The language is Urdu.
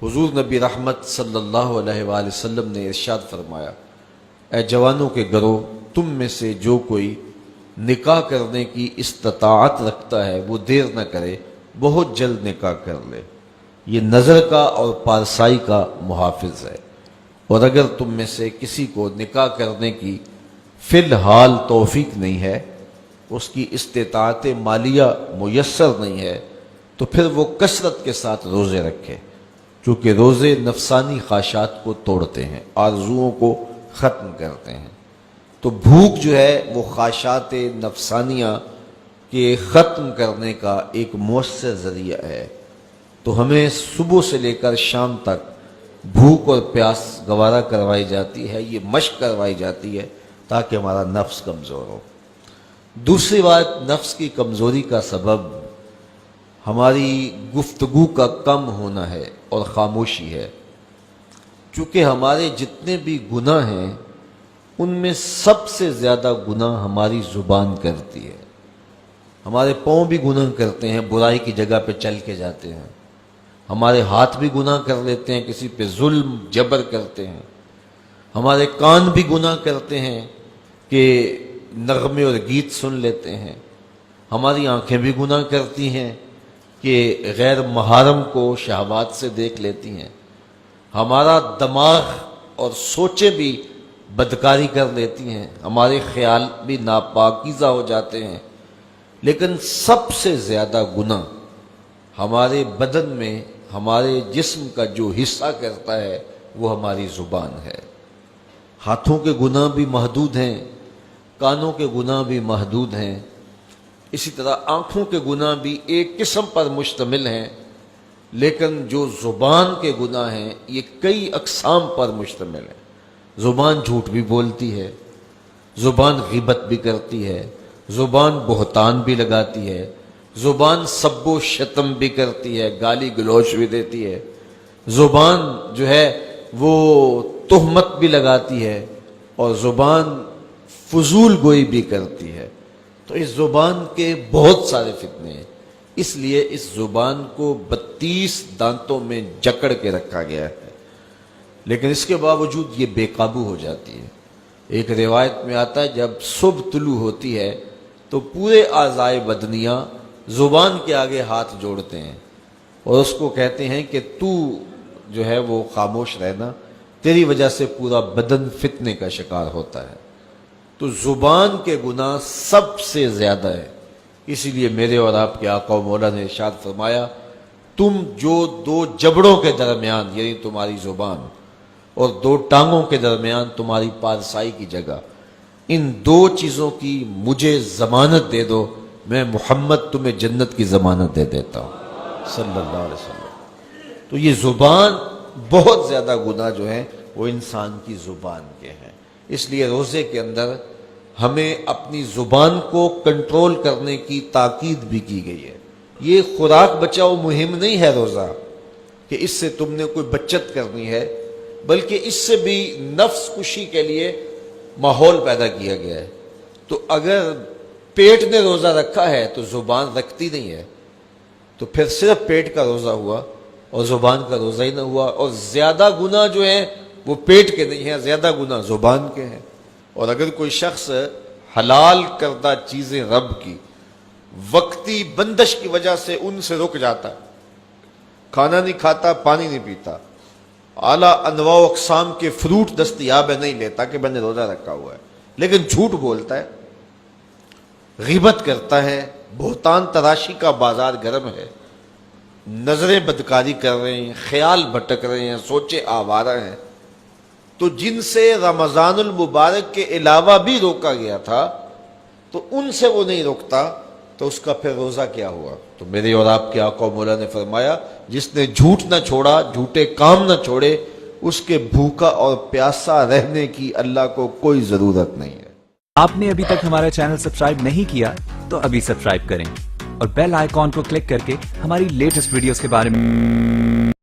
حضور نبی رحمت صلی اللہ علیہ وآلہ وسلم نے ارشاد فرمایا، اے جوانوں کے گروہ، تم میں سے جو کوئی نکاح کرنے کی استطاعت رکھتا ہے وہ دیر نہ کرے، بہت جلد نکاح کر لے۔ یہ نظر کا اور پارسائی کا محافظ ہے، اور اگر تم میں سے کسی کو نکاح کرنے کی فی الحال توفیق نہیں ہے، اس کی استطاعت مالیہ میسر نہیں ہے، تو پھر وہ کثرت کے ساتھ روزے رکھے، چونکہ روزے نفسانی خواہشات کو توڑتے ہیں، آرزوؤں کو ختم کرتے ہیں۔ تو بھوک جو ہے وہ خواہشات نفسانیہ کے ختم کرنے کا ایک مؤثر ذریعہ ہے۔ تو ہمیں صبح سے لے کر شام تک بھوک اور پیاس گوارا کروائی جاتی ہے، یہ مشق کروائی جاتی ہے تاکہ ہمارا نفس کمزور ہو۔ دوسری بات، نفس کی کمزوری کا سبب ہماری گفتگو کا کم ہونا ہے اور خاموشی ہے، چونکہ ہمارے جتنے بھی گناہ ہیں ان میں سب سے زیادہ گناہ ہماری زبان کرتی ہے۔ ہمارے پاؤں بھی گناہ کرتے ہیں، برائی کی جگہ پہ چل کے جاتے ہیں، ہمارے ہاتھ بھی گناہ کر لیتے ہیں، کسی پہ ظلم جبر کرتے ہیں، ہمارے کان بھی گناہ کرتے ہیں کہ نغمے اور گیت سن لیتے ہیں، ہماری آنکھیں بھی گناہ کرتی ہیں کہ غیر محرم کو شہوات سے دیکھ لیتی ہیں، ہمارا دماغ اور سوچیں بھی بدکاری کر لیتی ہیں، ہمارے خیال بھی ناپاکیزہ ہو جاتے ہیں۔ لیکن سب سے زیادہ گناہ ہمارے بدن میں ہمارے جسم کا جو حصہ کرتا ہے وہ ہماری زبان ہے۔ ہاتھوں کے گناہ بھی محدود ہیں، کانوں کے گناہ بھی محدود ہیں، اسی طرح آنکھوں کے گناہ بھی ایک قسم پر مشتمل ہیں، لیکن جو زبان کے گناہ ہیں یہ کئی اقسام پر مشتمل ہیں۔ زبان جھوٹ بھی بولتی ہے، زبان غیبت بھی کرتی ہے، زبان بہتان بھی لگاتی ہے، زبان سب و شتم بھی کرتی ہے، گالی گلوچ بھی دیتی ہے، زبان جو ہے وہ تہمت بھی لگاتی ہے، اور زبان فضول گوئی بھی کرتی ہے۔ تو اس زبان کے بہت سارے فتنے ہیں، اس لیے اس زبان کو 32 دانتوں میں جکڑ کے رکھا گیا ہے، لیکن اس کے باوجود یہ بے قابو ہو جاتی ہے۔ ایک روایت میں آتا ہے جب صبح طلوع ہوتی ہے تو پورے اعضائے بدنیہ زبان کے آگے ہاتھ جوڑتے ہیں اور اس کو کہتے ہیں کہ تو جو ہے وہ خاموش رہنا، تیری وجہ سے پورا بدن فتنے کا شکار ہوتا ہے۔ تو زبان کے گناہ سب سے زیادہ ہے، اسی لیے میرے اور آپ کے آقا و مولا نے ارشاد فرمایا، تم جو دو جبڑوں کے درمیان یعنی تمہاری زبان اور دو ٹانگوں کے درمیان تمہاری پارسائی کی جگہ، ان دو چیزوں کی مجھے ضمانت دے دو، میں محمد تمہیں جنت کی ضمانت دے دیتا ہوں صلی اللہ علیہ وسلم۔ تو یہ زبان بہت زیادہ گناہ جو ہیں وہ انسان کی زبان کے ہیں، اس لیے روزے کے اندر ہمیں اپنی زبان کو کنٹرول کرنے کی تاکید بھی کی گئی ہے۔ یہ خوراک بچاؤ مہم نہیں ہے روزہ کہ اس سے تم نے کوئی بچت کرنی ہے، بلکہ اس سے بھی نفس کشی کے لیے ماحول پیدا کیا گیا ہے۔ تو اگر پیٹ نے روزہ رکھا ہے تو زبان رکھتی نہیں ہے، تو پھر صرف پیٹ کا روزہ ہوا اور زبان کا روزہ ہی نہ ہوا، اور زیادہ گناہ جو ہیں وہ پیٹ کے نہیں ہیں، زیادہ گناہ زبان کے ہیں۔ اور اگر کوئی شخص حلال کردہ چیزیں رب کی وقتی بندش کی وجہ سے ان سے رک جاتا ہے، کھانا نہیں کھاتا، پانی نہیں پیتا، اعلیٰ انواع و اقسام کے فروٹ دستیاب ہے نہیں لیتا کہ میں نے روزہ رکھا ہوا ہے، لیکن جھوٹ بولتا ہے، غیبت کرتا ہے، بہتان تراشی کا بازار گرم ہے، نظریں بدکاری کر رہے ہیں، خیال بھٹک رہے ہیں، سوچے آوارہ ہیں، تو جن سے رمضان المبارک کے علاوہ بھی روکا گیا تھا تو ان سے وہ نہیں روکتا، تو اس کا پھر روزہ کیا ہوا؟ تو میرے اور آپ کے آقا و مولا نے فرمایا، جس نے جھوٹ نہ چھوڑا، جھوٹے کام نہ چھوڑے، اس کے بھوکا اور پیاسا رہنے کی اللہ کو کوئی ضرورت نہیں ہے۔ آپ نے ابھی تک ہمارا چینل سبسکرائب نہیں کیا تو ابھی سبسکرائب کریں اور بیل آئیکن کو کلک کر کے ہماری لیٹسٹ ویڈیوز کے بارے میں